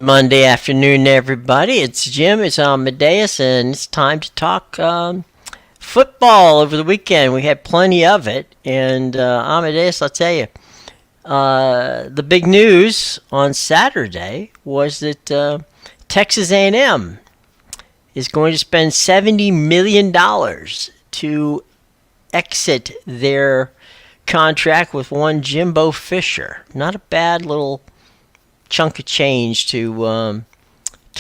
Monday afternoon, everybody. It's Jim. It's Amadeus, and it's time to talk football over the weekend. We had plenty of it, and Amadeus, I'll tell you, the big news on Saturday was that Texas A&M is going to spend $70 million to exit their contract with one Jimbo Fisher. Not a bad little chunk of change to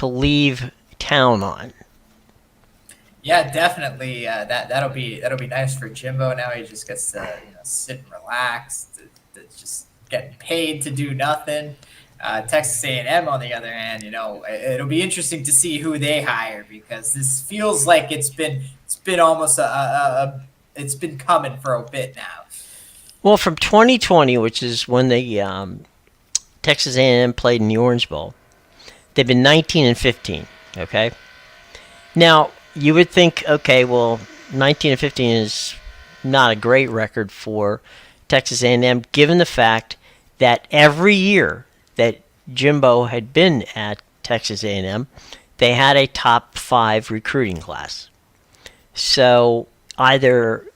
leave town on. Yeah, definitely. That'll be nice for Jimbo. Now he just gets to sit and relax. Just getting paid to do nothing. Texas A&M, on the other hand, it'll be interesting to see who they hire, because this feels like it's been almost it's been coming for a bit now. Well, from 2020, which is when they Texas A&M played in the Orange Bowl, they've been 19 and 15. Okay. Now you would think, okay, well, 19 and 15 is not a great record for Texas A&M, given the fact that every year that Jimbo had been at Texas A&M, they had a top 5 recruiting class. So either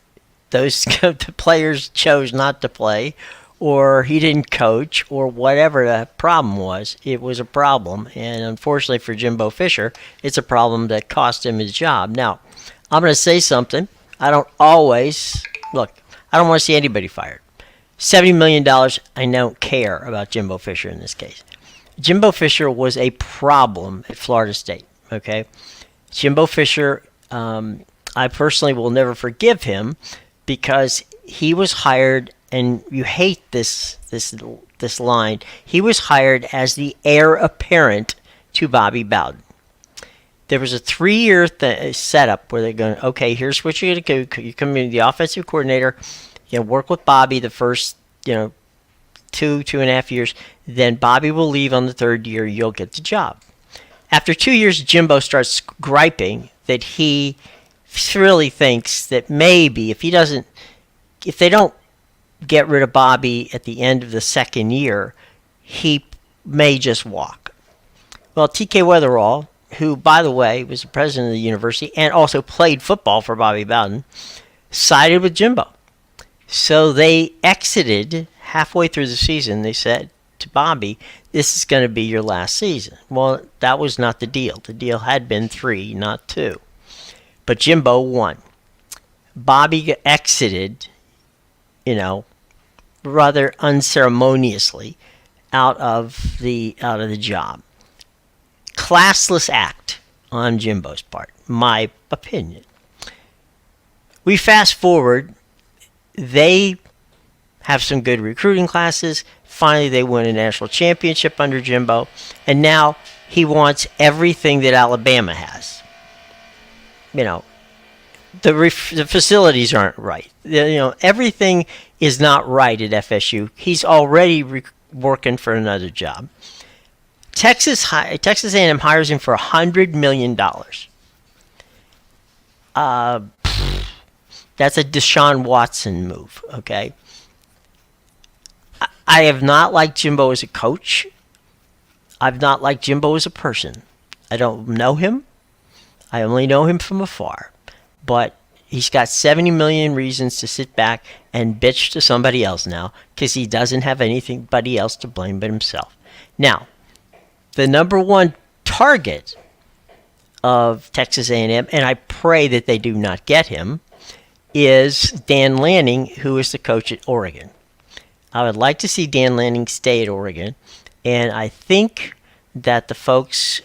those the players chose not to play, or he didn't coach, or whatever the problem was. It was a problem, and unfortunately for Jimbo Fisher, it's a problem that cost him his job. Now, I'm going to say something. I don't want to see anybody fired. $70 million, I don't care about Jimbo Fisher in this case. Jimbo Fisher was a problem at Florida State, okay? Jimbo Fisher, I personally will never forgive him, because he was hired, and you hate this line, he was hired as the heir apparent to Bobby Bowden. There was a 3-year setup where they're going, okay, here's what you're going to do. You come in the offensive coordinator, work with Bobby the first, 2.5 years. Then Bobby will leave on the 3rd year. You'll get the job. After 2 years, Jimbo starts griping that he really thinks that maybe if they don't get rid of Bobby at the end of the 2nd year, he may just walk. Well, TK Weatherall, who, by the way, was the president of the university and also played football for Bobby Bowden, sided with Jimbo. So they exited halfway through the season. They said to Bobby, this is going to be your last season. Well, that was not the deal. The deal had been 3, not 2. But Jimbo won. Bobby exited, rather unceremoniously out of the job. Classless act on Jimbo's part, my opinion. We fast forward. They have some good recruiting classes. Finally, they win a national championship under Jimbo. And now he wants everything that Alabama has. The facilities aren't right. Everything is not right at FSU. He's already working for another job. Texas A&M hires him for $100 million. That's a Deshaun Watson move, okay? I have not liked Jimbo as a coach. I've not liked Jimbo as a person. I don't know him. I only know him from afar. But he's got 70 million reasons to sit back and bitch to somebody else now, because he doesn't have anybody else to blame but himself. Now, the number one target of Texas A&M, and I pray that they do not get him, is Dan Lanning, who is the coach at Oregon. I would like to see Dan Lanning stay at Oregon, and I think that the folks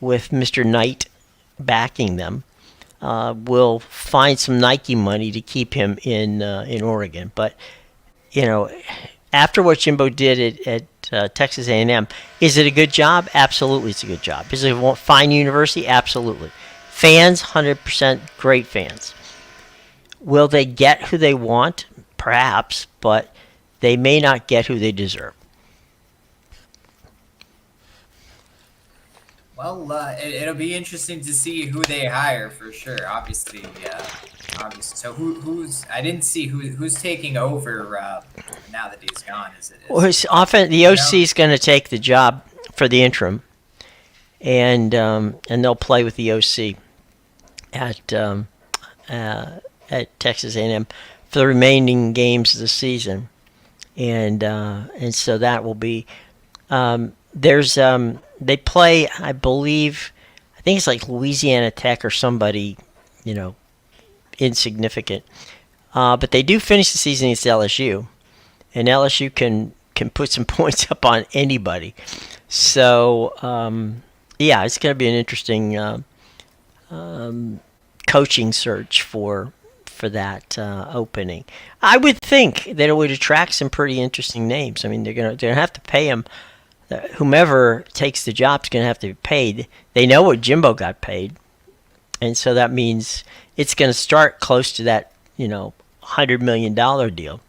with Mr. Knight backing them will find some Nike money to keep him in Oregon. But after what Jimbo did at Texas A&M, is it a good job? Absolutely, it's a good job. Is it a fine university? Absolutely. Fans, 100% great fans. Will they get who they want? Perhaps, but they may not get who they deserve. Well, it'll be interesting to see who they hire for sure. Obviously. So who's? I didn't see who's taking over now that he's gone. Is it? Well, often the OC is going to take the job for the interim, and they'll play with the OC at at Texas A&M for the remaining games of the season, and so that will be there's they play, I believe, I think it's like Louisiana Tech or somebody, you know, insignificant, but they do finish the season against LSU, and LSU can put some points up on anybody. So yeah, it's going to be an interesting coaching search for that opening. I would think that it would attract some pretty interesting names. I mean, they're gonna have to pay them. Whomever takes the job is gonna have to be paid. They know what Jimbo got paid, and so that means it's gonna start close to that, $100 million deal.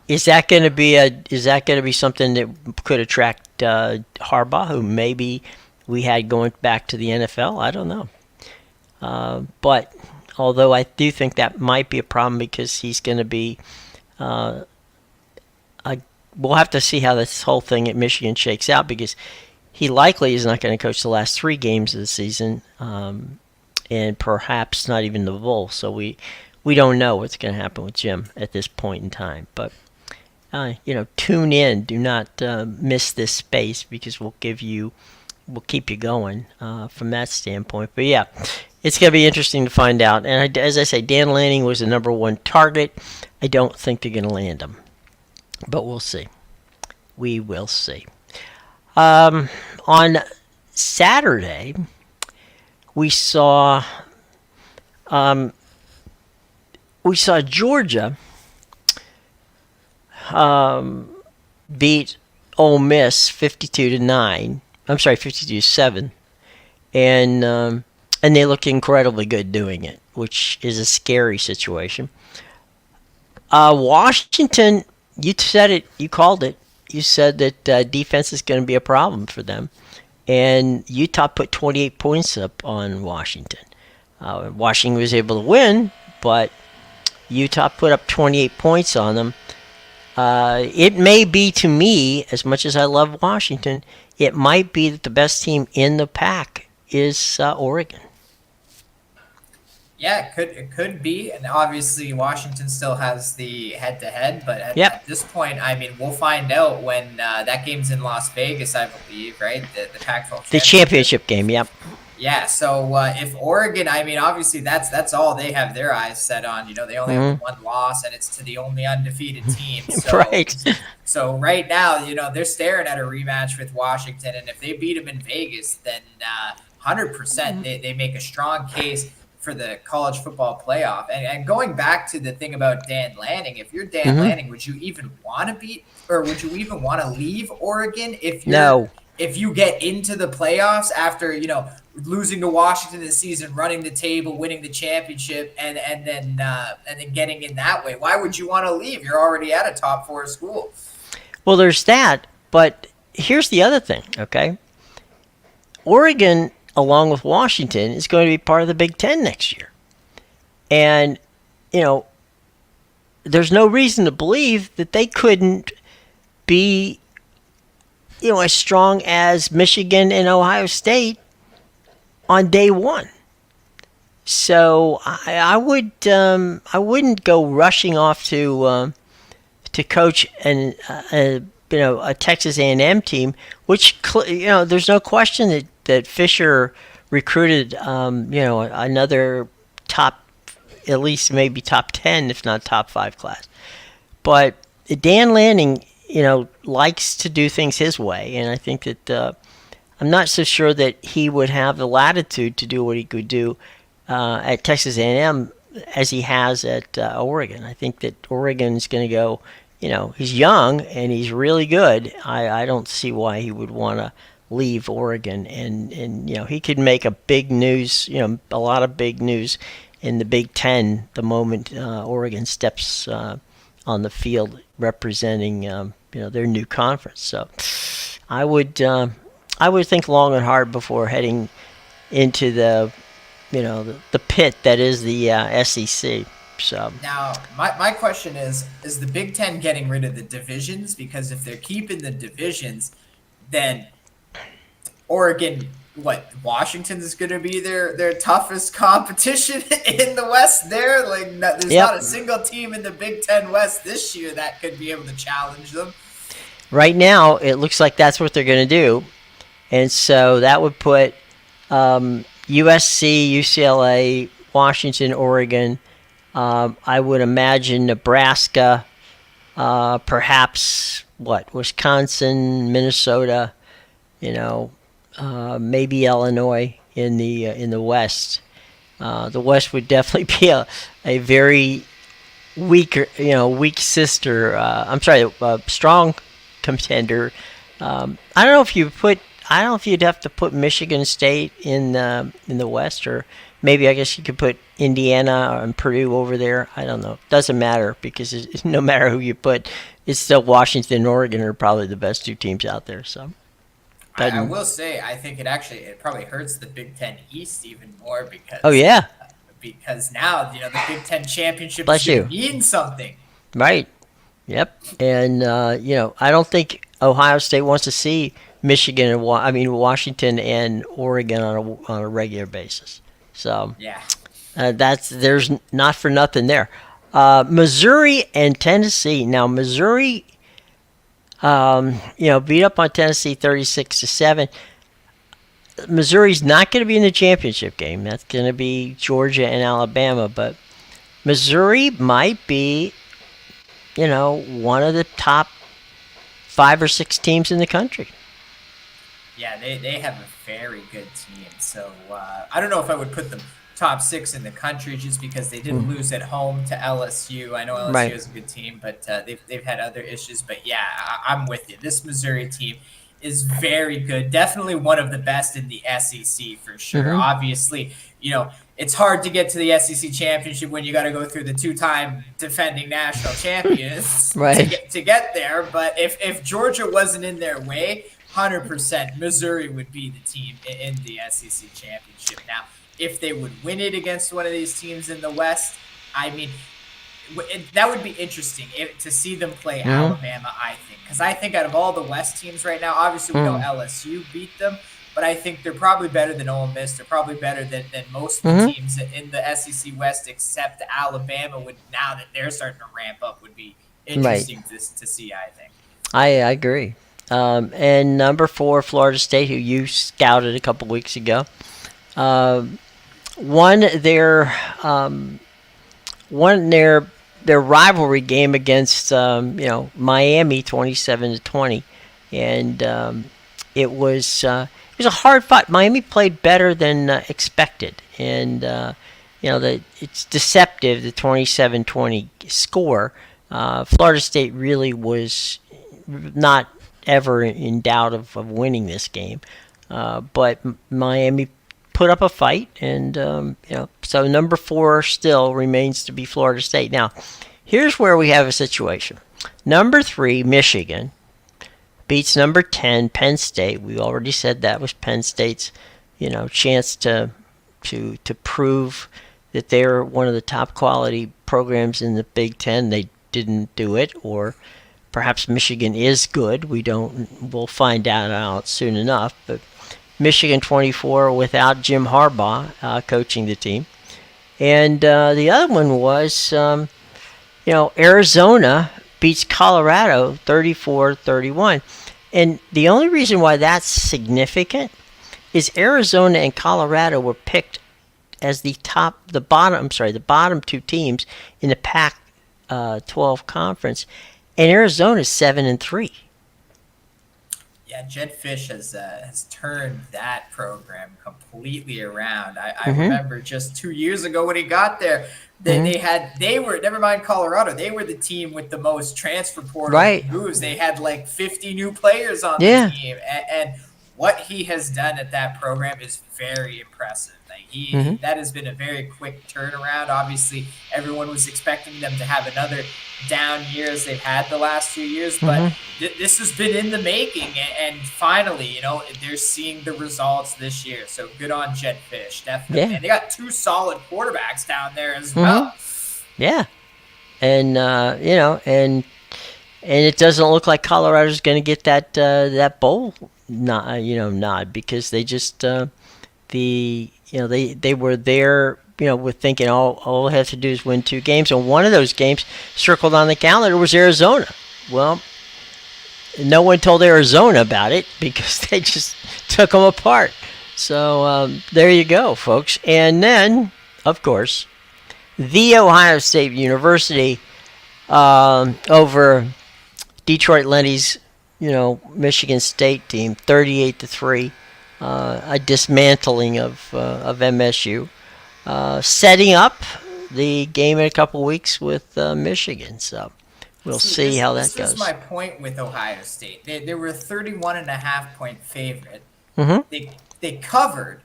Is that going to be something that could attract Harbaugh, who maybe we had going back to the NFL? I don't know. But although I do think that might be a problem because he's going to be, we'll have to see how this whole thing at Michigan shakes out, because he likely is not going to coach the last 3 games of the season, and perhaps not even the bowl. So we don't know what's going to happen with Jim at this point in time. But tune in. Do not miss this space, because we'll keep you going from that standpoint. But yeah, it's going to be interesting to find out. And as I say, Dan Lanning was the number 1 target. I don't think they're going to land him, but we'll see. We will see. On Saturday, we saw Georgia beat Ole Miss 52-9. I'm sorry, 52-7, and they look incredibly good doing it, which is a scary situation. Washington, you said it, you called it. You said that defense is going to be a problem for them, and Utah put 28 points up on Washington. Washington was able to win, but Utah put up 28 points on them. It may be, to me, as much as I love Washington, it might be that the best team in the pack is Oregon. Yeah, it could be, and obviously Washington still has the head-to-head, but at this point, I mean, we'll find out when that game's in Las Vegas, I believe, right? The Pac-12 The championship game, yep. Yeah, so if Oregon, I mean, obviously that's all they have their eyes set on. They only have 1 loss, and it's to the only undefeated team. So, right. So right now, they're staring at a rematch with Washington, and if they beat them in Vegas, then 100% they make a strong case for the college football playoff. And going back to the thing about Dan Lanning, if you're Dan Lanning, would you even want to beat, or would you even want to leave Oregon if you get into the playoffs after, losing to Washington this season, running the table, winning the championship, and then getting in that way? Why would you want to leave? You're already at a top 4 school. Well, there's that, but here's the other thing, okay? Oregon, along with Washington, is going to be part of the Big Ten next year. And, there's no reason to believe that they couldn't be, as strong as Michigan and Ohio State on day 1. So I wouldn't go rushing off to coach a Texas A&M team, which there's no question that Fisher recruited another top, at least maybe top 10, if not top 5 class. But Dan Lanning, likes to do things his way, and I think that I'm not so sure that he would have the latitude to do what he could do at Texas A&M as he has at Oregon. I think that Oregon's going to go, he's young and he's really good. I don't see why he would want to leave Oregon, and he could make a big news, a lot of big news in the Big Ten the moment Oregon steps on the field representing their new conference. So I would think long and hard before heading into the pit that is the SEC. So now my question is the Big Ten getting rid of the divisions? Because if they're keeping the divisions, then Oregon, Washington is going to be their toughest competition in the West there. Like, there's Yep. not a single team in the Big Ten West this year that could be able to challenge them. Right now, it looks like that's what they're going to do. And so that would put USC, UCLA, Washington, Oregon. I would imagine Nebraska, perhaps Wisconsin, Minnesota. Maybe Illinois in the West. The West would definitely be a very weak sister. Strong contender. I don't know if you'd have to put Michigan State in the West, or maybe I guess you could put Indiana and Purdue over there. I don't know. Doesn't matter, because no matter who you put, it's still Washington and Oregon are probably the best two teams out there. So. I will say, I think it probably hurts the Big Ten East even more because. Oh yeah. Because now the Big Ten championship Bless you. mean something. Right. Yep. And I don't think Ohio State wants to see Michigan and Washington and Oregon on a regular basis. So yeah, there's not for nothing there. Missouri and Tennessee. Now Missouri, beat up on Tennessee 36-7. Missouri's not going to be in the championship game. That's going to be Georgia and Alabama. But Missouri might be, one of the top 5 or 6 teams in the country. Yeah, they have a very good team. So I don't know if I would put them top 6 in the country just because they did lose at home to LSU. I know LSU is a good team, but they've had other issues. But yeah, I'm with you. This Missouri team is very good. Definitely one of the best in the SEC for sure. Obviously, it's hard to get to the SEC championship when you got to go through the 2-time defending national champions to get there. But if Georgia wasn't in their way, 100% Missouri would be the team in the SEC championship. Now, if they would win it against one of these teams in the West, that would be interesting to see them play Alabama, I think. Because I think out of all the West teams right now, obviously we know LSU beat them, but I think they're probably better than Ole Miss. They're probably better than most of the teams in the SEC West, except Alabama would, now that they're starting to ramp up, would be interesting to see, I think. I agree. And number 4, Florida State, who you scouted a couple weeks ago, won their rivalry game against Miami 27-20, and it was a hard fight. Miami played better than expected, and it's deceptive, the 27-20 score. Florida State really was not ever in doubt of winning this game, but Miami put up a fight, and so number 4 still remains to be Florida State. Now, here's where we have a situation. Number 3, Michigan, beats number 10, Penn State. We already said that was Penn State's, chance to prove that they're one of the top quality programs in the Big Ten. They didn't do it, or perhaps Michigan is good. We'll find out soon enough, but Michigan 24 without Jim Harbaugh coaching the team. And the other one was, Arizona beats Colorado 34-31. And the only reason why that's significant is Arizona and Colorado were picked as the bottom 2 teams in the Pac-12 conference, and Arizona's 7-3. Yeah, Jed Fish has turned that program completely around. I remember just 2 years ago when he got there, they were, never mind Colorado, they were the team with the most transfer portal moves. They had like 50 new players on the team, and what he has done at that program is very impressive. Like that has been a very quick turnaround. Obviously, everyone was expecting them to have another down year as they've had the last few years, but this has been in the making, and finally, they're seeing the results this year. So good on Jed Fish, definitely. Yeah. And they got 2 solid quarterbacks down there as well. Yeah, and and it doesn't look like Colorado's going to get that bowl nod because they just they were there, with thinking all they have to do is win 2 games, and one of those games circled on the calendar was Arizona. Well, no one told Arizona about it because they just took them apart. So there you go, folks. And then, of course, the Ohio State University over Detroit Lenny's, Michigan State team, 38-3, a dismantling of MSU, setting up the game in a couple weeks with Michigan. So we'll see how that goes. This is my point with Ohio State. They were a 31.5-point favorite. Mm-hmm. They covered.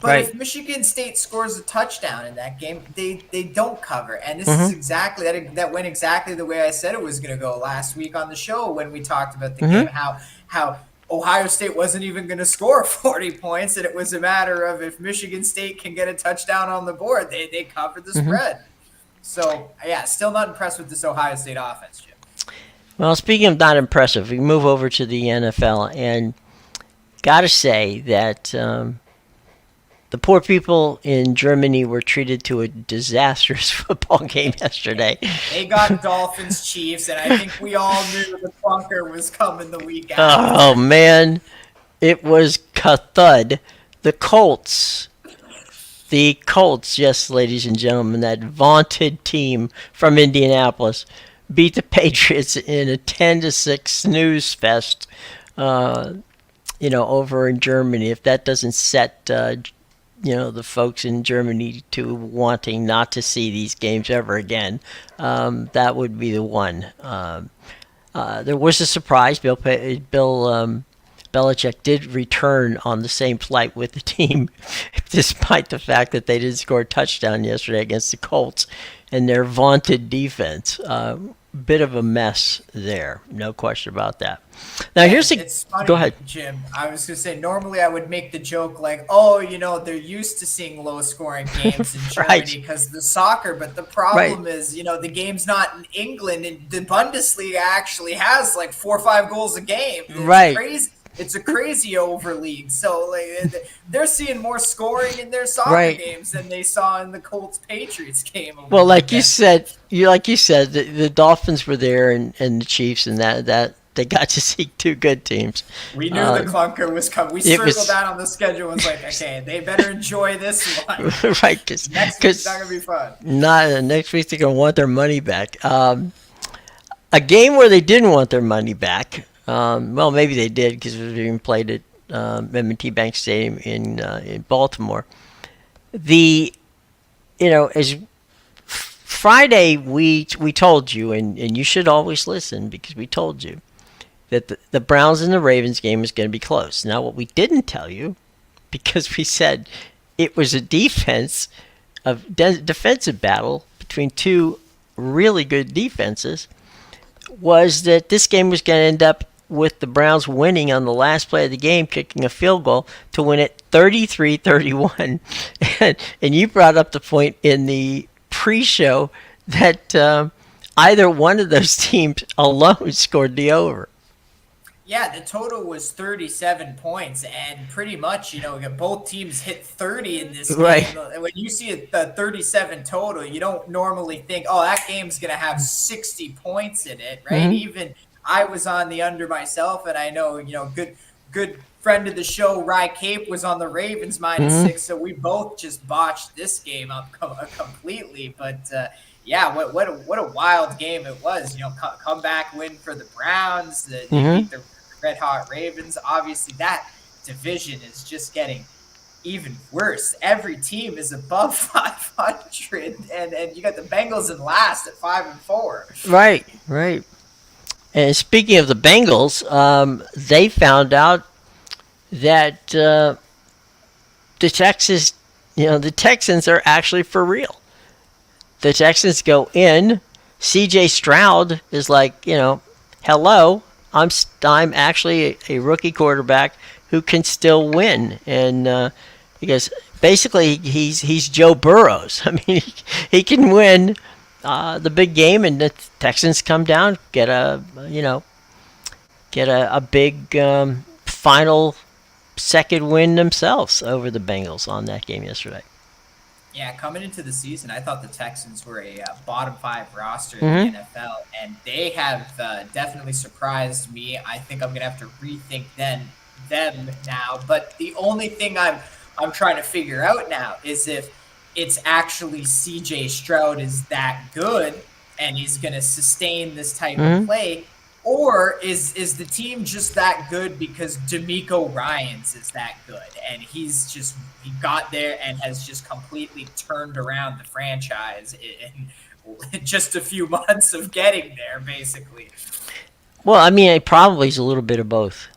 But Right. if Michigan State scores a touchdown in that game, they don't cover. And this Mm-hmm. is exactly that went exactly the way I said it was going to go last week on the show when we talked about the Mm-hmm. game, how Ohio State wasn't even going to score 40 points, and it was a matter of if Michigan State can get a touchdown on the board, they covered the Mm-hmm. spread. So, yeah, still not impressed with this Ohio State offense, Jim. Well, speaking of not impressive, we move over to the NFL, and got to say that the poor people in Germany were treated to a disastrous football game yesterday. They got Dolphins Chiefs, and I think we all knew the clunker was coming the week after. Oh, man. It was Thud. The Colts, yes, ladies and gentlemen, that vaunted team from Indianapolis beat the Patriots in a 10-6 snooze fest, over in Germany. If that doesn't set, the folks in Germany to wanting not to see these games ever again, that would be the one. There was a surprise. Bill Belichick did return on the same flight with the team, despite the fact that they didn't score a touchdown yesterday against the Colts and their vaunted defense. Bit of a mess there, no question about that. Now here's It's funny, go ahead, Jim. I was going to say, normally I would make the joke like, oh, they're used to seeing low-scoring games in Right. Germany because of the soccer, but the problem is, the game's not in England, and the Bundesliga actually has like 4 or 5 goals a game. It's Right. crazy. It's a crazy over league. So they're seeing more scoring in their soccer Right. games than they saw in the Colts Patriots game. Well, like you said, the Dolphins were there and the Chiefs, and that they got to see 2 good teams. We knew the clunker was coming. We circled that on the schedule and was like, okay, they better enjoy this one. Right, because Next week's not going to be fun. next week they're going to want their money back. A game where they didn't want their money back. Well, maybe they did because it was being played at M&T Bank Stadium in Baltimore. As Friday we told you, and you should always listen because we told you that the Browns and the Ravens game is going to be close. Now, what we didn't tell you, because we said it was a defensive battle between 2 really good defenses, was that this game was going to end up with the Browns winning on the last play of the game, kicking a field goal to win it 33-31. And you brought up the point in the pre-show that either one of those teams alone scored the over. Yeah, the total was 37 points, and pretty much, both teams hit 30 in this game. Right. When you see a 37 total, you don't normally think, oh, that game's going to have 60 points in it, right? Mm-hmm. Even I was on the under myself, and I know, good friend of the show, Rye Cape, was on the Ravens -6, so we both just botched this game up completely. But yeah, what a wild game it was. Comeback win for the Browns. They beat the red hot Ravens. Obviously, that division is just getting even worse. Every team is above 500, and you got the Bengals in last at 5-4. Right. And speaking of the Bengals, they found out that the Texans are actually for real. The Texans go in. C.J. Stroud is like, hello, I'm actually a rookie quarterback who can still win, and because basically he's Joe Burrows. I mean, he can win the big game, and the Texans come down, get a big final second win themselves over the Bengals on that game yesterday. Yeah, coming into the season, I thought the Texans were a bottom five roster in the Mm-hmm. NFL, and they have definitely surprised me. I think I'm gonna have to rethink them now. But the only thing I'm trying to figure out now is if it's actually C.J. Stroud is that good and he's gonna sustain this type of Mm-hmm. play, or is the team just that good because D'Amico Ryans is that good and he got there and has just completely turned around the franchise in just a few months of getting there, basically. Well, I mean, it probably is a little bit of both,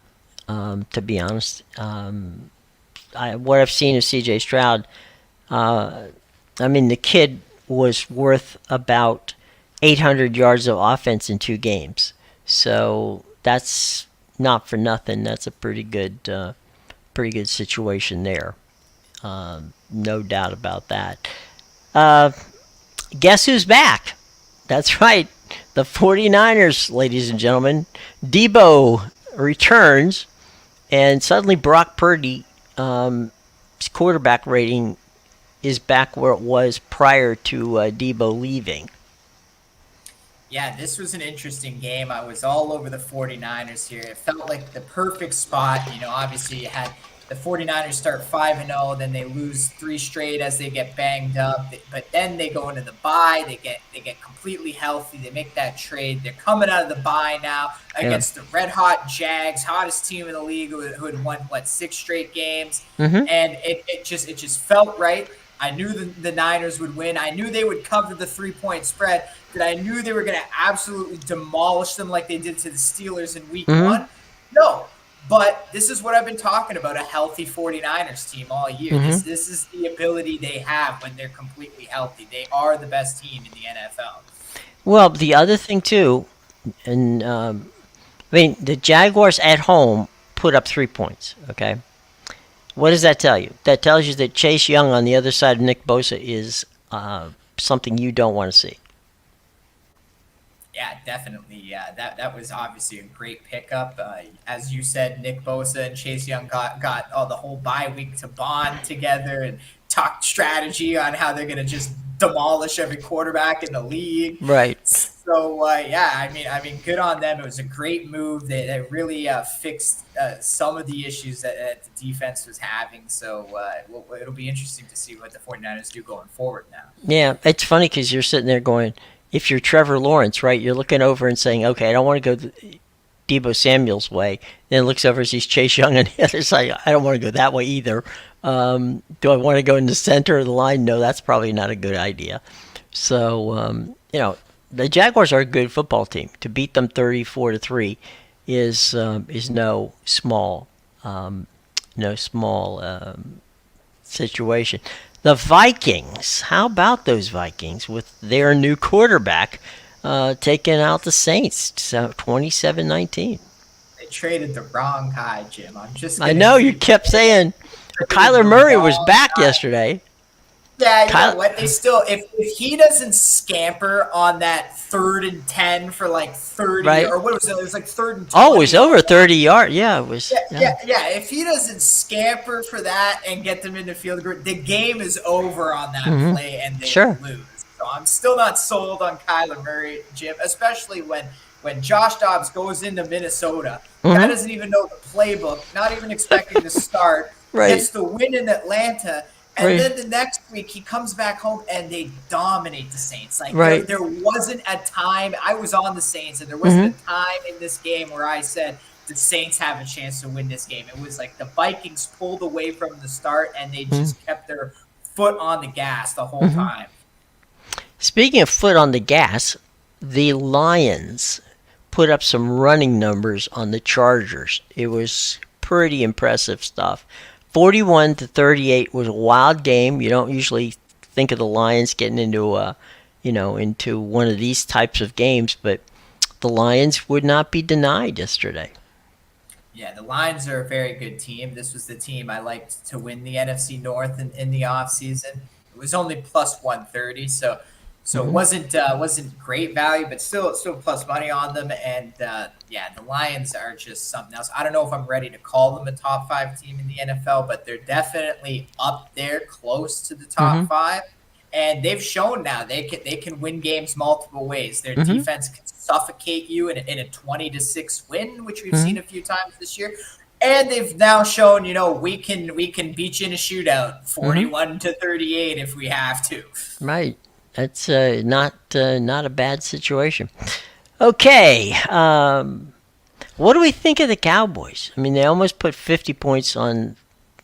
to be honest. What I've seen of C.J. Stroud, uh, I mean, the kid was worth about 800 yards of offense in 2 games. So that's not for nothing. That's a pretty good situation there. No doubt about that. Uh, guess who's back? That's right. The 49ers, ladies and gentlemen. Debo returns, and suddenly Brock Purdy, his quarterback rating is back where it was prior to Debo leaving. Yeah, this was an interesting game. I was all over the 49ers here. It felt like the perfect spot. Obviously you had the 49ers start 5-0, then they lose three straight as they get banged up. But then they go into the bye, they get completely healthy. They make that trade. They're coming out of the bye now Yeah. against the red hot Jags, hottest team in the league who had won 6 straight games. Mm-hmm. And it just felt right. I knew the Niners would win. I knew they would cover the 3-point spread. That I knew they were going to absolutely demolish them like they did to the Steelers in week Mm-hmm. one. No, but this is what I've been talking about, a healthy 49ers team all year. Mm-hmm. This is the ability they have when they're completely healthy. They are the best team in the NFL. Well, the other thing too, and I mean, the Jaguars at home put up 3 points. Okay, what does that tell you? That tells you that Chase Young on the other side of Nick Bosa is something you don't want to see. Yeah, definitely. Yeah, that was obviously a great pickup. As you said, Nick Bosa and Chase Young got the whole bye week to bond together and talk strategy on how they're going to just demolish every quarterback in the league. Right. So yeah, I mean, good on them. It was a great move. They really fixed some of the issues that the defense was having. So it'll be interesting to see what the 49ers do going forward now. Yeah, it's funny because you're sitting there going, if you're Trevor Lawrence, right, you're looking over and saying, okay, I don't want to go Debo Samuel's way. Then looks over and sees Chase Young on the other side. I don't want to go that way either. Do I want to go in the center of the line? No, that's probably not a good idea. So, the Jaguars are a good football team. To beat them 34-3 is no small situation. The Vikings. How about those Vikings with their new quarterback taking out the Saints 27-19? They traded the wrong guy, Jim. I'm just I gonna know you keep kept saying traded Kyler the Murray was wrong back guy. yesterday. Yeah, you know Kyler, what? They still, if he doesn't scamper on that 3rd and 10 for like 30, right? or what was it? It was like third and Oh, it was 20. over 30 yards. Yeah, it was. Yeah, Yeah. yeah, yeah. If he doesn't scamper for that and get them into field goal, the game is over on that Hmm. play and they Sure. lose. So I'm still not sold on Kyler Murray, Jim, especially when Josh Dobbs goes into Minnesota. Guy Hmm. doesn't even know the playbook, not even expecting to start, Right. gets the win in Atlanta. And Right. then the next week he comes back home and they dominate the Saints. Like there, Right. there wasn't a time I was on the Saints and there wasn't Hmm. a time in this game where I said the Saints have a chance to win this game. It was like the Vikings pulled away from the start and they just kept their foot on the gas the whole Hmm. time. Speaking of foot on the gas, the Lions put up some running numbers on the Chargers. It was pretty impressive stuff. 41-38 was a wild game. You don't usually think of the Lions getting into one of these types of games, but the Lions would not be denied yesterday. Yeah, the Lions are a very good team. This was the team I liked to win the NFC North in the offseason. It was only plus 130, so So it wasn't great value, but still plus money on them. And yeah, the Lions are just something else. I don't know if I'm ready to call them a top five team in the NFL, but they're definitely up there, close to the Mm-hmm. top five. And they've shown now they can win games multiple ways. Their Mm-hmm. defense can suffocate you in a 20-6 win, which we've Mm-hmm. seen a few times this year. And they've now shown, we can beat you in a shootout, Mm-hmm. 41-38 if we have to. Right. That's not a bad situation. Okay. What do we think of the Cowboys? I mean, they almost put 50 points on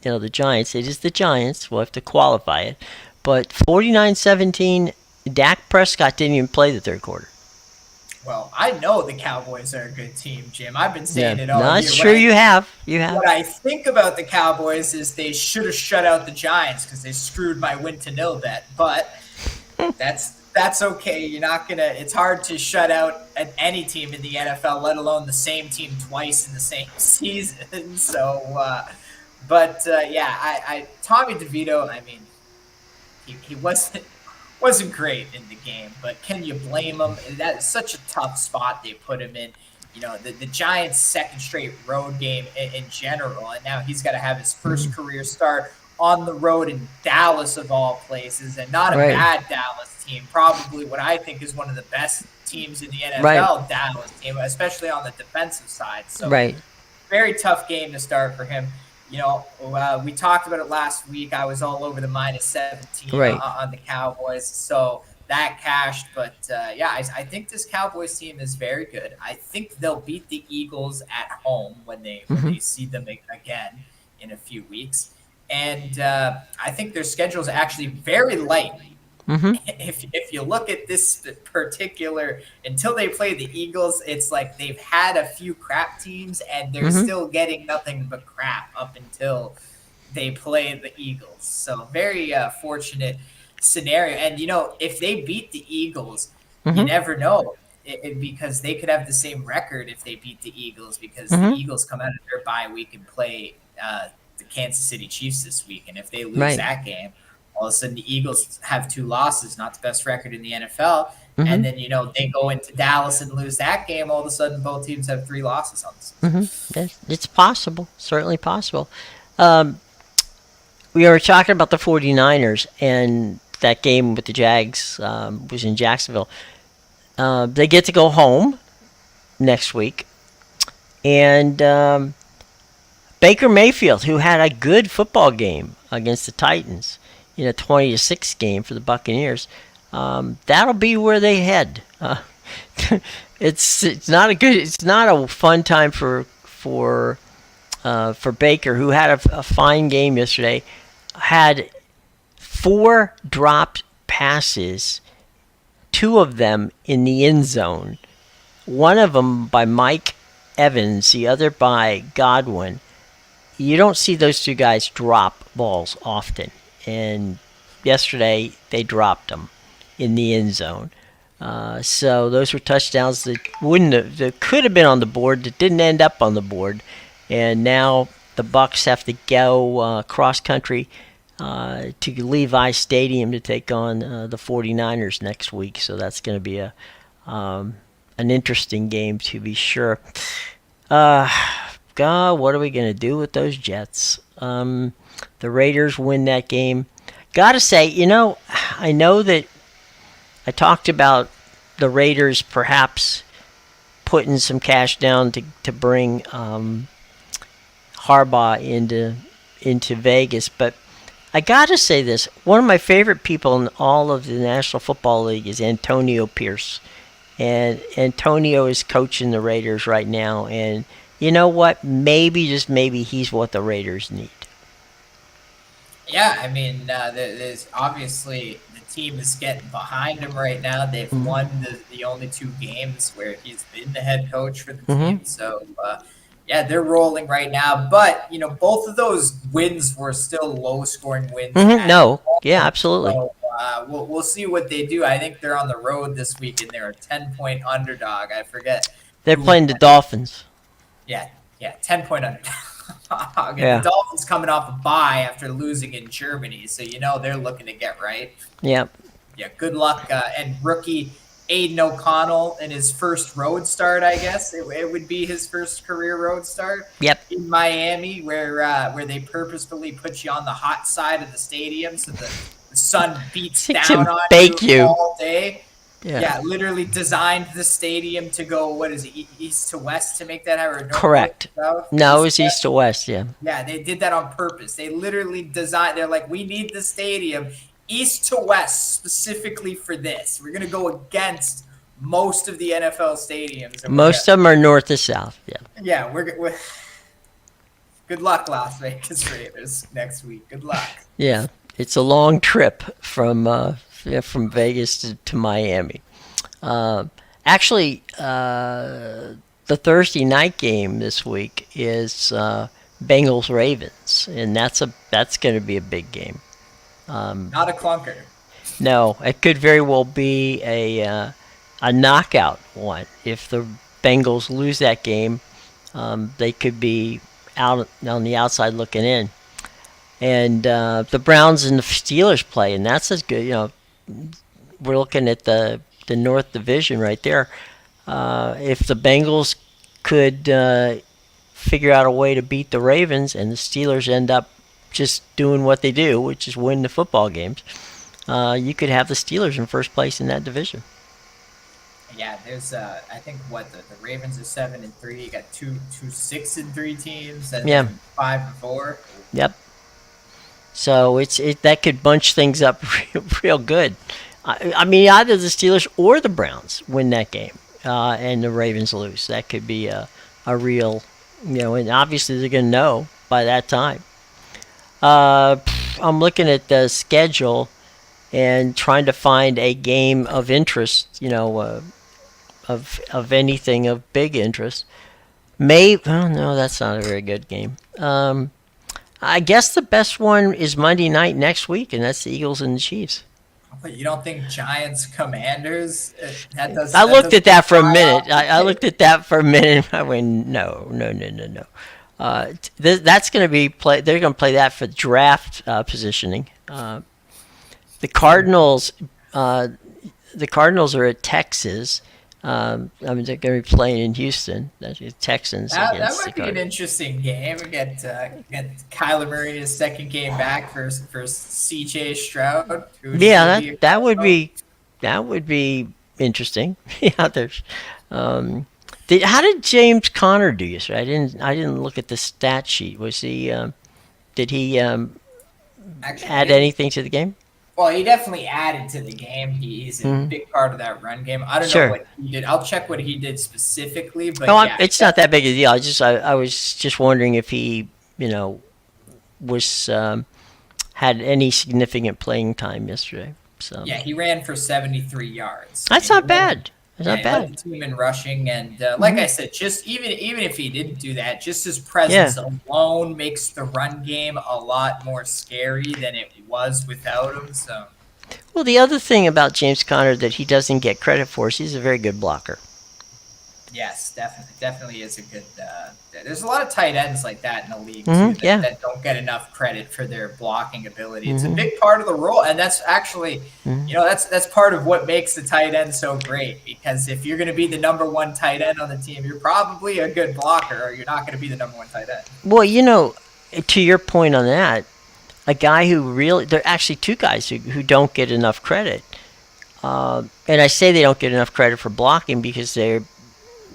the Giants. It is the Giants. We'll have to qualify it. But 49-17, Dak Prescott didn't even play the third quarter. Well, I know the Cowboys are a good team, Jim. I've been Yeah. saying it all No, year. it's true. You have. You have. What I think about the Cowboys is they should have shut out the Giants because they screwed my win to nil bet. But that's okay. You're not gonna. It's hard to shut out any team in the NFL, let alone the same team twice in the same season. So, yeah, I Tommy DeVito. I mean, he wasn't great in the game, but can you blame him? That is such a tough spot they put him in. The Giants' second straight road game in general, and now he's got to have his first career start on the road in Dallas of all places, and not a Right. bad Dallas team. Probably what I think is one of the best teams in the Right. NFL, Dallas team, especially on the defensive side. So Right. very tough game to start for him. We talked about it last week. I was all over the -17 Right. on the Cowboys, so that cashed. But yeah, I think this Cowboys team is very good. I think they'll beat the Eagles at home when they see them again in a few weeks. And I think their schedule is actually very light. Mm-hmm. If you look at this particular, until they play the Eagles, it's like they've had a few crap teams and they're Mm-hmm. still getting nothing but crap up until they play the Eagles. So very fortunate scenario. And if they beat the Eagles, you Mm-hmm. never know. Because they could have the same record if they beat the Eagles, because the Mm-hmm. Eagles come out of their bye week and play the Kansas City Chiefs this week. And if they lose Right. that game, all of a sudden the Eagles have 2 losses, not the best record in the NFL. Mm-hmm. And then, they go into Dallas and lose that game. All of a sudden, both teams have 3 losses on the season. Mm-hmm. It's possible. Certainly possible. Um, we were talking about the 49ers, and that game with the Jags was in Jacksonville. They get to go home next week. And Baker Mayfield, who had a good football game against the Titans in a 20-6 game for the Buccaneers, that'll be where they head. It's not a fun time for Baker, who had a fine game yesterday. Had 4 dropped passes, 2 of them in the end zone. One of them by Mike Evans, the other by Godwin. You don't see those 2 guys drop balls often, and yesterday they dropped them in the end zone. So those were touchdowns that could have been on the board, that didn't end up on the board, and now the Bucks have to go cross country to Levi Stadium to take on the 49ers next week. So that's going to be an interesting game, to be sure. God, what are we going to do with those Jets? The Raiders win that game. Gotta say, I know that I talked about the Raiders perhaps putting some cash down to bring Harbaugh into Vegas, but I gotta say this: one of my favorite people in all of the National Football League is Antonio Pierce, and Antonio is coaching the Raiders right now. And you know what? Maybe, just maybe, he's what the Raiders need. Yeah, I mean, there's obviously the team is getting behind him right now. They've Mm-hmm. won the only 2 games where he's been the head coach for the Mm-hmm. team. So, yeah, they're rolling right now. But, both of those wins were still low scoring wins Mm-hmm. at No, home. yeah, absolutely. So, we'll see what they do. I think they're on the road this week and they're a 10-point underdog. I forget. They're playing the Dolphins. Yeah, 10-point underdog. And Yeah. the Dolphins coming off a bye after losing in Germany, so they're looking to get right. Yep. yeah, good luck. And rookie Aiden O'Connell in his first road start, I guess it would be his first career road start Yep. in Miami, where they purposefully put you on the hot side of the stadium so the sun beats It down can on bake you you. all day. Yeah. Yeah, literally designed the stadium to go, what is it, east to west to make that happen, or north Correct. to south, No, it east was to east west. to west. Yeah. Yeah, they did that on purpose. They literally designed. They're like, we need the stadium east to west specifically for this. We're gonna go against most of the NFL stadiums, and Most of them are north to south. Yeah. yeah, we're good luck, Las Vegas Raiders next week. Good luck. Yeah. It's a long trip from Vegas to Miami. Uh, actually, the Thursday night game this week is Bengals Ravens, and that's going to be a big game. Not a clunker. No, it could very well be a knockout one. If the Bengals lose that game, they could be out on the outside looking in. And the Browns and the Steelers play, and that's as good. We're looking at the North Division right there. If the Bengals could figure out a way to beat the Ravens, and the Steelers end up just doing what they do, which is win the football games, you could have the Steelers in first place in that division. Yeah, there's I think what the Ravens are 7-3. You got two 6-3 teams, and Yeah. 5-4. Yep. So that could bunch things up real good. I mean, either the Steelers or the Browns win that game, and the Ravens lose. That could be a real, and obviously they're going to know by that time. I'm looking at the schedule and trying to find a game of interest, of anything of big interest. Oh no, that's not a very good game. I guess the best one is Monday night next week, and that's the Eagles and the Chiefs. But you don't think Giants Commanders? I looked at that for a minute. I looked at that for a minute. I went, no. That's going to be play. They're going to play that for draft positioning. The Cardinals. The Cardinals are at Texas. I mean, they're going to be playing in Houston. That's the Texans. That against might the be an interesting game. We get Kyler Murray his second game back for CJ Stroud. Yeah, that would be interesting. Yeah, there's. How did James Conner do yesterday? I didn't look at the stat sheet. Was he? Did he Actually, add anything to the game? Well, he definitely added to the game. He's a big part of that run game. I don't know what he did. I'll check what he did specifically. But yeah, it's not that big a deal. I was just wondering if he, was had any significant playing time yesterday. So yeah, he ran for 73 yards. That's not bad. It's not bad. Led the team in rushing, and like I said, just even if he didn't do that, just his presence alone makes the run game a lot more scary than it was without him. So, well, the other thing about James Conner that he doesn't get credit for is he's a very good blocker. yes, definitely is a good. There's a lot of tight ends like that in the league too, that don't get enough credit for their blocking ability. It's a big part of the role, and that's actually, that's part of what makes the tight end so great. Because if you're going to be the number one tight end on the team, you're probably a good blocker, or you're not going to be the number one tight end. Well, to your point on that, a guy who really, there are actually two guys who don't get enough credit, and I say they don't get enough credit for blocking because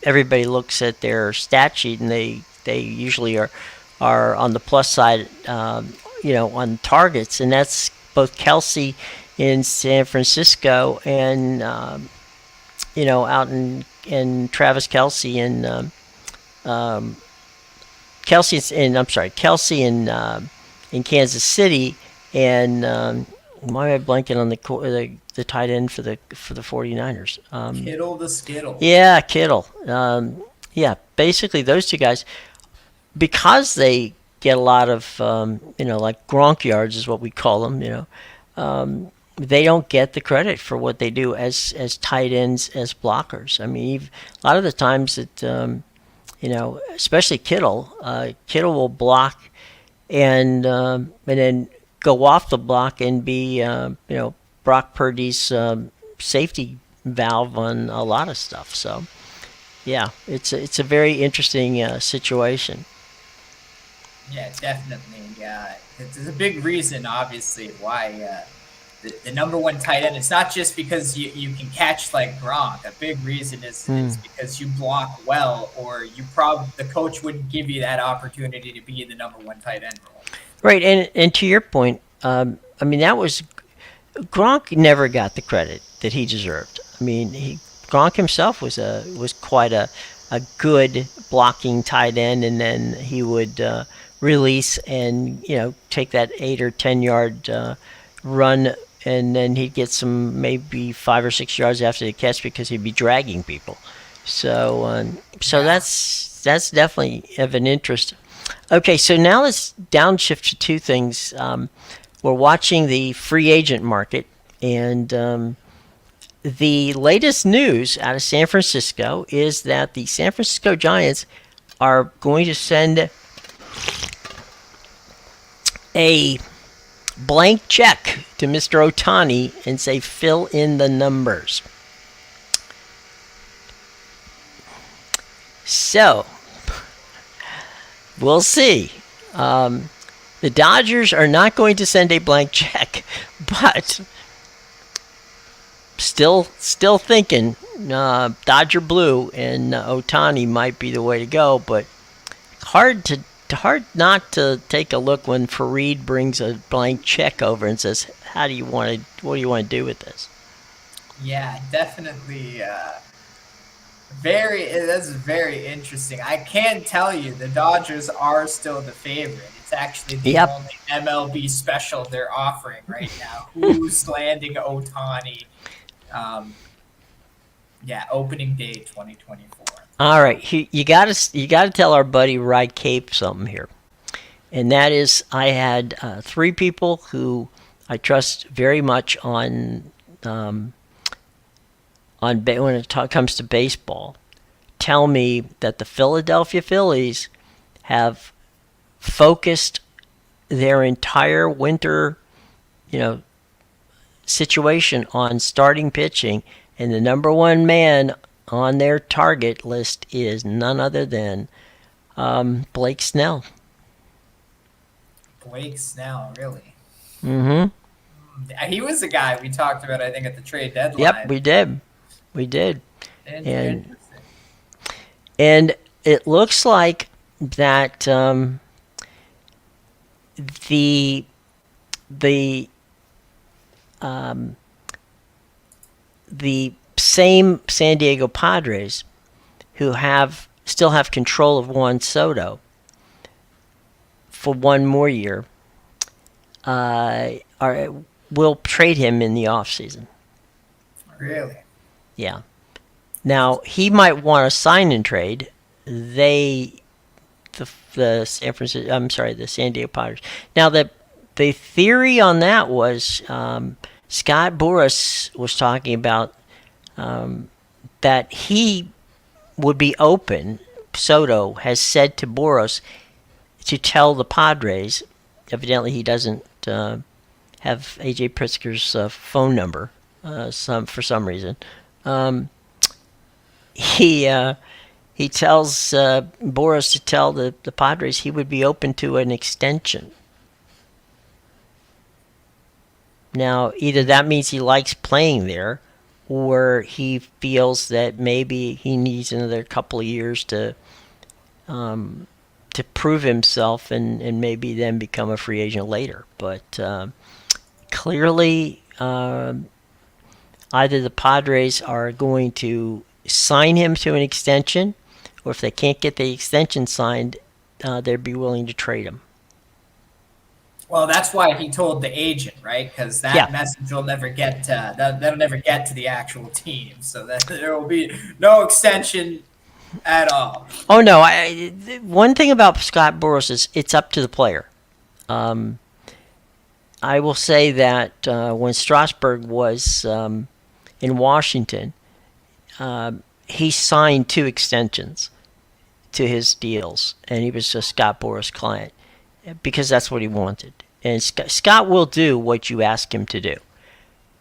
everybody looks at their stat sheet and they usually are on the plus side, on targets, and that's both Kelsey in San Francisco and out in Travis Kelsey and Kelsey in Kansas City, and why am I blanking on the tight end for the 49ers? Kittle the Skittle. Yeah, Kittle. Basically those two guys, because they get a lot of like Gronk yards is what we call them. They don't get the credit for what they do as tight ends, as blockers. I mean, a lot of the times that especially Kittle will block and then go off the block and be Brock Purdy's safety valve on a lot of stuff. So, yeah, it's a very interesting situation. Yeah, definitely. There's a big reason, obviously, why the number one tight end. It's not just because you can catch like Gronk. A big reason is because you block well, or the coach wouldn't give you that opportunity to be in the number one tight end role. Right, and to your point, I mean that was Gronk never got the credit that he deserved. I mean, Gronk himself was quite a good blocking tight end, and then he would release and take that 8 or 10 yard run, and then he'd get some maybe 5 or 6 yards after the catch because he'd be dragging people. So that's definitely of an interest. Okay, so now let's downshift to two things. We're watching the free agent market, and the latest news out of San Francisco is that the San Francisco Giants are going to send a blank check to Mr. Ohtani and say, fill in the numbers. So, we'll see. The Dodgers are not going to send a blank check, but still thinking Dodger blue and Ohtani might be the way to go. But hard not to take a look when Fareed brings a blank check over and says, what do you want to do with this? Yeah, definitely. That's very interesting. I can tell you the Dodgers are still the favorite. It's actually the only MLB special they're offering right now. Who's landing Ohtani? Opening day 2024. All right, you gotta tell our buddy Rye Cape something here, and that is I had 3 people who I trust very much on when it comes to baseball, tell me that the Philadelphia Phillies have focused their entire winter, situation on starting pitching, and the number one man on their target list is none other than Blake Snell. Blake Snell, really? Mm-hmm. He was the guy we talked about, I think, at the trade deadline. Yep, we did. And it looks like that the same San Diego Padres, who still have control of Juan Soto for one more year, will trade him in the offseason. Really? Yeah. Now he might want to sign and trade. The San Diego Padres. Now the theory on that was Scott Boras was talking about that he would be open. Soto has said to Boras to tell the Padres. Evidently, he doesn't have AJ Pritzker's phone number. For some reason, he tells Boras to tell the Padres he would be open to an extension. Now, either that means he likes playing there, or he feels that maybe he needs another couple of years to prove himself and maybe then become a free agent later. But clearly, either the Padres are going to sign him to an extension, or if they can't get the extension signed, they'd be willing to trade him. Well, that's why he told the agent, right? Because that message will never get that'll never get to the actual team, so that there will be no extension at all. Oh no! One thing about Scott Boras is it's up to the player. I will say that when Strasburg was in Washington, he signed 2 extensions to his deals, and he was a Scott Boras client because that's what he wanted. And Scott will do what you ask him to do.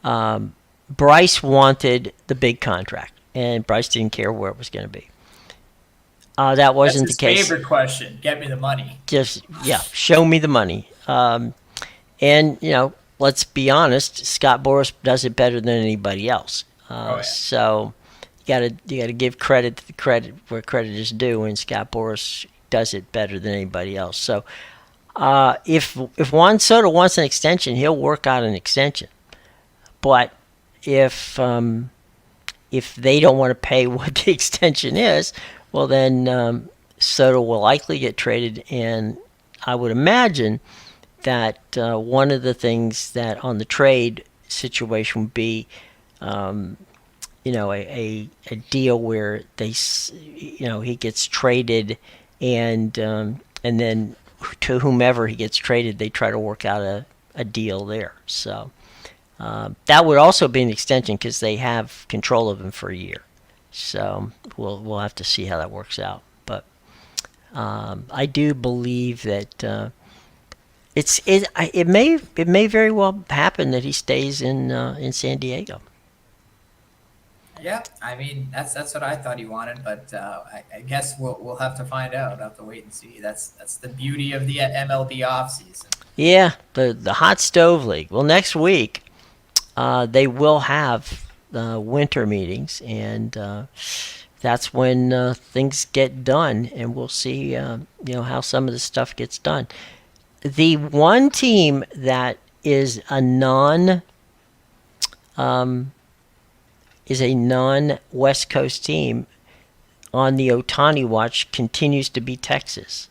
Bryce wanted the big contract, and Bryce didn't care where it was going to be. That That's wasn't the his case. favorite question. Get me the money. Just, yeah, show me the money. And, let's be honest, Scott Boras does it better than anybody else. Oh yeah. So you gotta give credit to the credit where credit is due, and Scott Boras does it better than anybody else. So if Juan Soto wants an extension, he'll work out an extension. But if they don't want to pay what the extension is, well then Soto will likely get traded, and I would imagine that one of the things that on the trade situation would be, a deal where he gets traded, and then to whomever he gets traded, they try to work out a deal there. So that would also be an extension because they have control of him for a year. So we'll have to see how that works out. But I do believe that it may very well happen that he stays in San Diego. Yeah, I mean that's what I thought he wanted, but I guess we'll have to find out. We'll have to wait and see. That's the beauty of the MLB offseason. Yeah, the hot stove league. Well, next week they will have winter meetings, and that's when things get done, and we'll see how some of the stuff gets done. The one team that is a non West Coast team on the Otani watch continues to be Texas,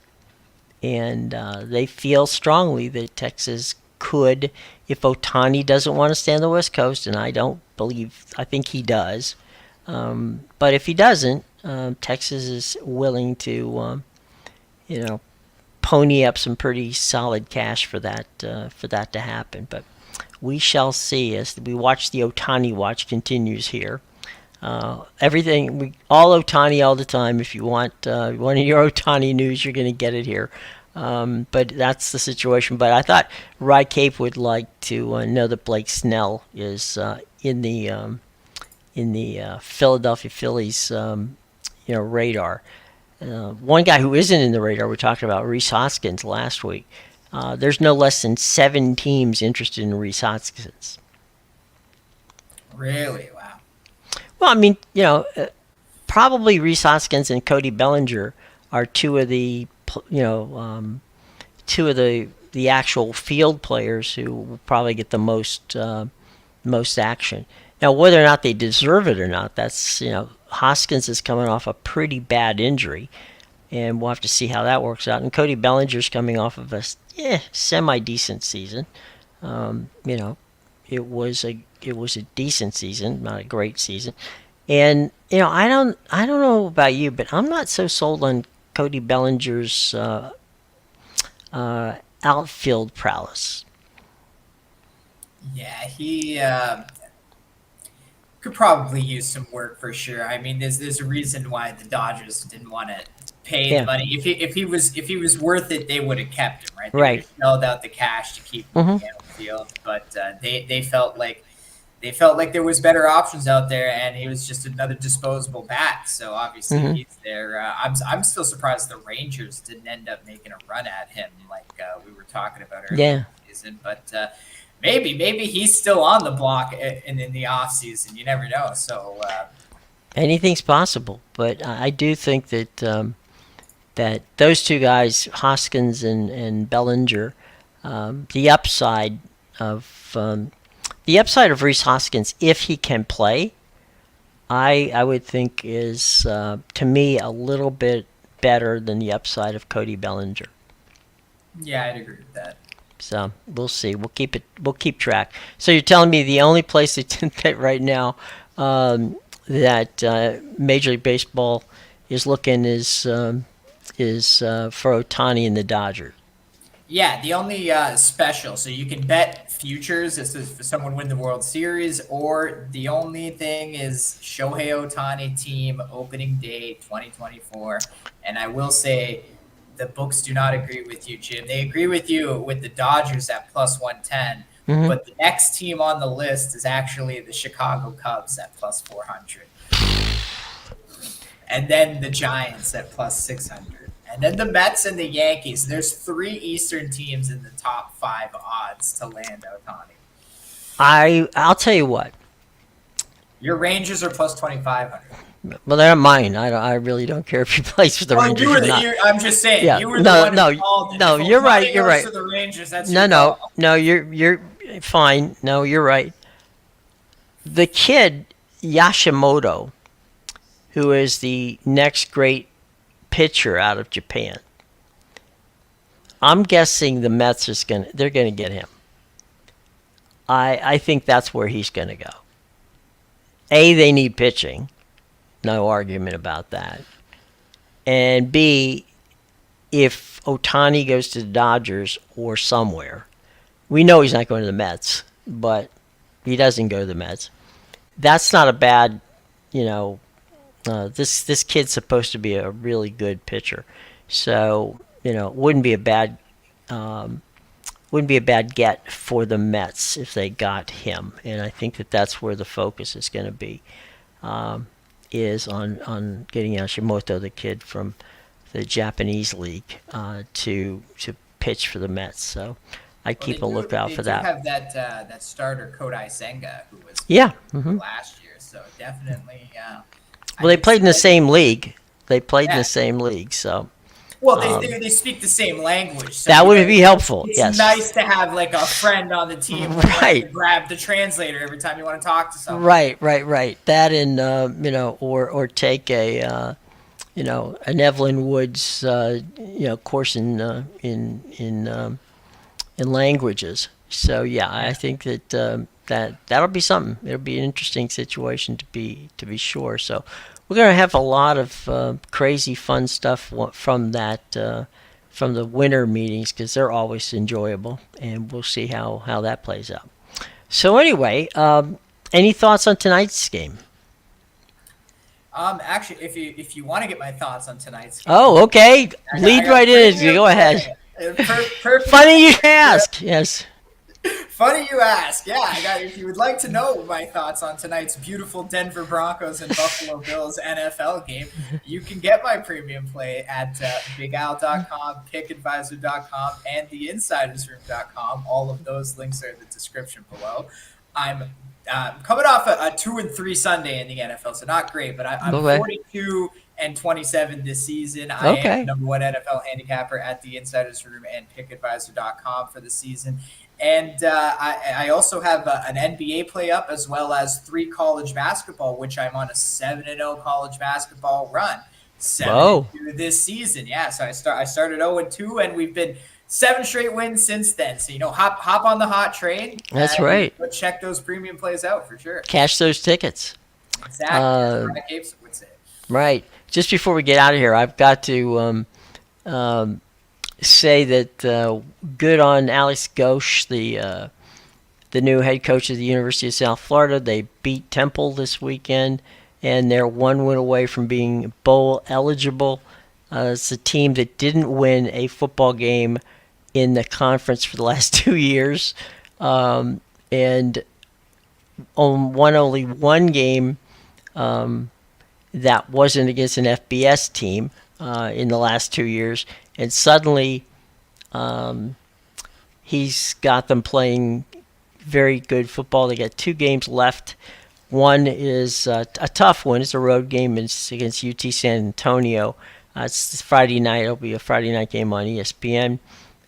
and they feel strongly that Texas could, if Otani doesn't want to stay on the West Coast, and I think he does, but if he doesn't, Texas is willing to pony up some pretty solid cash for that to happen. But we shall see as we watch. The Otani watch continues here. All Otani all the time. If you want one of your Otani news, you're going to get it here. But that's the situation. But I thought Rye Cape would like to know that Blake Snell is in the Philadelphia Phillies radar. One guy who isn't in the radar, we talked about Rhys Hoskins last week. There's no less than 7 teams interested in Rhys Hoskins. Really? Wow. Well, I mean, probably Rhys Hoskins and Cody Bellinger are two of the actual field players who will probably get the most action. Now, whether or not they deserve it or not, that's Hoskins is coming off a pretty bad injury, and we'll have to see how that works out. And Cody Bellinger's coming off of a semi-decent season. It was a decent season, not a great season. And I don't know about you, but I'm not so sold on Cody Bellinger's outfield prowess. Yeah, he could probably use some work for sure. I mean, there's a reason why the Dodgers didn't want to pay the money. If he was worth it, they would have kept him, right? They would have shelled out the cash to keep him in the outfield, but they felt like there was better options out there, and he was just another disposable bat. So obviously he's there. I'm still surprised the Rangers didn't end up making a run at him like we were talking about earlier in the season, but. Maybe he's still on the block in the offseason. You never know. So anything's possible. But I do think that that those two guys, Hoskins and Bellinger, the upside of Rhys Hoskins, if he can play, I would think is to me a little bit better than the upside of Cody Bellinger. Yeah, I'd agree with that. So we'll see. We'll keep track. So you're telling me the only place that right now that Major League Baseball is looking is for Otani and the Dodgers. Yeah, the only special. So you can bet futures. This is for someone win the World Series, or the only thing is Shohei Otani team opening day 2024. And I will say, the books do not agree with you, Jim. They agree with you with the Dodgers at plus 110, Hmm. but the next team on the list is actually the Chicago Cubs at plus 400. And then the Giants at plus 600. And then the Mets and the Yankees. There's three Eastern teams in the top five odds to land Otani. I'll tell you what. Your Rangers are plus 2,500. Well, they're not mine. I really don't care if he plays for the Well, Rangers or not. I'm just saying, Yeah, you were the no, one who no, called it. no. If You're right. Otani You're goes right. to the Rangers, that's No, your no, call. no. You're fine. No, you're right. The kid Yashimoto, who is the next great pitcher out of Japan. I'm guessing the Mets is they're gonna get him. I think that's where he's gonna go. A, they need pitching. No argument about that. And B, if Otani goes to the Dodgers or somewhere, we know he's not going to the Mets, but he doesn't go to the Mets. That's not a bad, you know, this kid's supposed to be a really good pitcher. So, it wouldn't be a bad get for the Mets if they got him. And I think that's where the focus is going to be, is on getting Yashimoto, the kid from the Japanese league, to pitch for the Mets. So I keep a lookout for that. They do have that starter Kodai Senga who was Yeah. last year, so definitely. Well, they played in the same league. They played in Yeah. the same league, so Well, they speak the same language. So that would be helpful. It's Yes. nice to have like a friend on the team who Right. to grab the translator every time you want to talk to someone. Right. That and or take an Evelyn Woods course in languages. So yeah, I think that'll be something. It'll be an interesting situation to be sure. So we're gonna have a lot of crazy fun stuff from from the winter meetings, because they're always enjoyable, and we'll see how that plays out. So anyway, any thoughts on tonight's game? Actually, if you want to get my thoughts on tonight's game, Oh, okay. I Lead got right in. premium Go ahead. play. Perfect. Funny you ask. Yes. Funny you ask. Yeah, if you would like to know my thoughts on tonight's beautiful Denver Broncos and Buffalo Bills NFL game, you can get my premium play at BigAl.com, PickAdvisor.com, and TheInsidersRoom.com. All of those links are in the description below. I'm coming off a 2-3 Sunday in the NFL, so not great, but I'm Okay. 42-27 this season. I Okay. am number one NFL handicapper at the Insiders Room and PickAdvisor.com for the season. And I also have an NBA play up, as well as 3 college basketball, which I'm on a 7-0 college basketball run. 7-2 this season. Yeah, so I started 0-2, and we've been 7 straight wins since then. So, hop on the hot train. That's right. Go check those premium plays out for sure. Cash those tickets. Exactly. That's what Mike Gibson would say. Right. Just before we get out of here, I've got to say that good on Alex Ghosh, the new head coach of the University of South Florida. They beat Temple this weekend, and they're 1 win away from being bowl eligible. It's a team that didn't win a football game in the conference for the last 2 years, and won only one game that wasn't against an FBS team in the last 2 years. And suddenly, he's got them playing very good football. They got 2 games left. One is a tough one. It's a road game. It's against UT San Antonio. It's Friday night. It'll be a Friday night game on ESPN.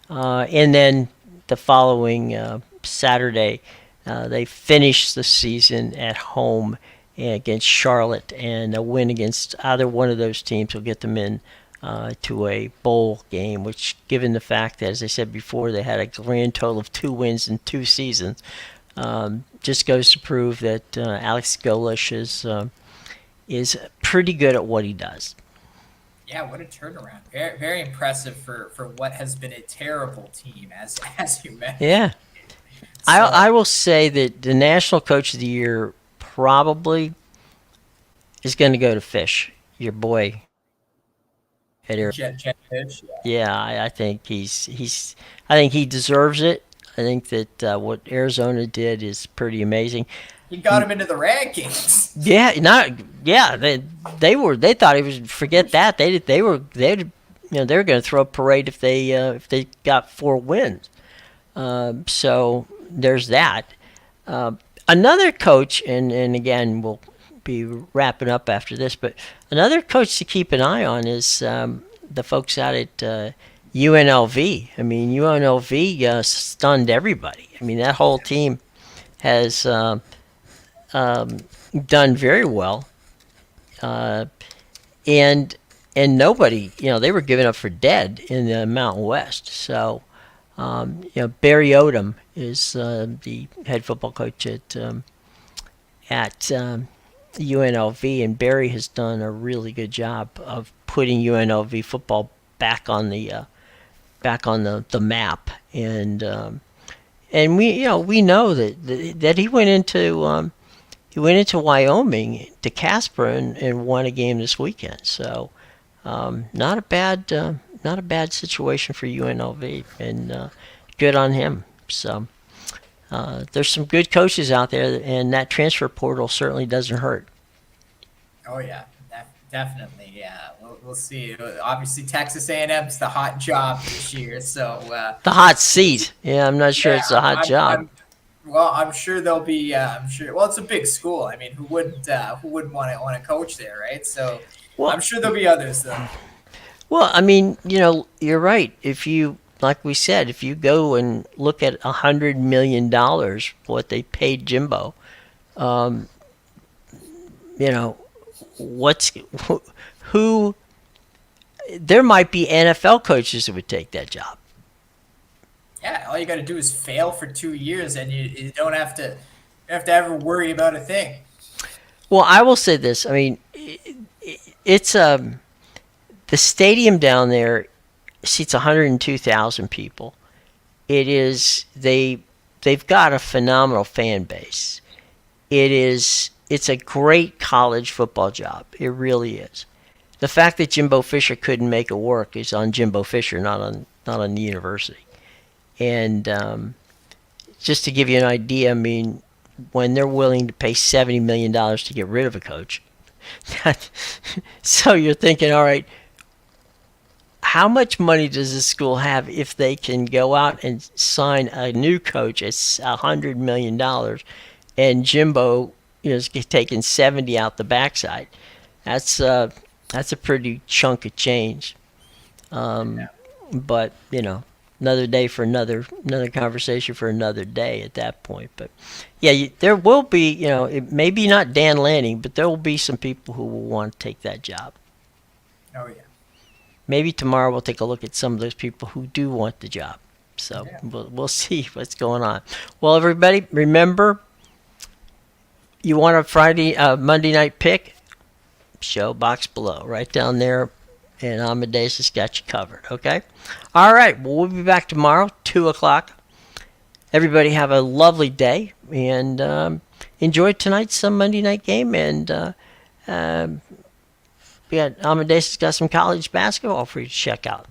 And then the following Saturday, they finish the season at home against Charlotte, and a win against either one of those teams will get them in to a bowl game, which, given the fact that, as I said before, they had a grand total of 2 wins in 2 seasons, just goes to prove that Alex Golish is pretty good at what he does. Yeah, what a turnaround! Very, very impressive for what has been a terrible team, as you mentioned. Yeah, So, I will say that the National Coach of the Year probably is going to go to Fish, your boy at Arizona. Jet Fish. Yeah, I think I think he deserves it. I think that what Arizona did is pretty amazing. He got him into the rankings. Yeah, not yeah. They thought he was forget that they were they were going to throw a parade if they got 4 wins. So there's that. Another coach, and again we'll be wrapping up after this, but another coach to keep an eye on is the folks out at UNLV. I mean, UNLV stunned everybody. I mean, that whole team has done very well, and nobody, they were given up for dead in the Mountain West. So, Barry Odom is the head football coach at UNLV, and Barry has done a really good job of putting UNLV football back on the map, and we know that he went into Wyoming to Casper and won a game this weekend. So not a bad situation for UNLV, and good on him. So there's some good coaches out there, and that transfer portal certainly doesn't hurt. Oh yeah, definitely. Yeah, we'll see. Obviously, Texas A&M's the hot job this year, so the hot seat. Yeah, I'm not sure it's a hot job. I'm sure they'll be. I'm sure. Well, it's a big school. I mean, who wouldn't want to coach there, right? So I'm sure there'll be others though. Well, I mean, you're right. If you, like we said, if you go and look at $100 million, what they paid Jimbo, who there might be NFL coaches who would take that job. Yeah, all you got to do is fail for 2 years, and you don't have to ever worry about a thing. Well, I will say this. I mean, it's the stadium down there seats 102,000 people. They've got a phenomenal fan base. It's a great college football job. It really is. The fact that Jimbo Fisher couldn't make it work is on Jimbo Fisher, not on the university. And just to give you an idea, I mean, when they're willing to pay $70 million to get rid of a coach, so you're thinking, all right, how much money does this school have if they can go out and sign a new coach at $100 million, and Jimbo is taking 70 out the backside? That's a pretty chunk of change. But another day for another conversation for another day at that point. But yeah, there will be, it maybe not Dan Lanning, but there will be some people who will want to take that job. Oh yeah. Maybe tomorrow we'll take a look at some of those people who do want the job. So yeah. We'll see what's going on. Well, everybody, remember, you want a Monday night pick? Show box below, right down there. And Amadeus has got you covered, okay? All right, well, we'll be back tomorrow, 2 o'clock. Everybody have a lovely day, and enjoy tonight's Monday night game. And Amadeus has got some college basketball for you to check out.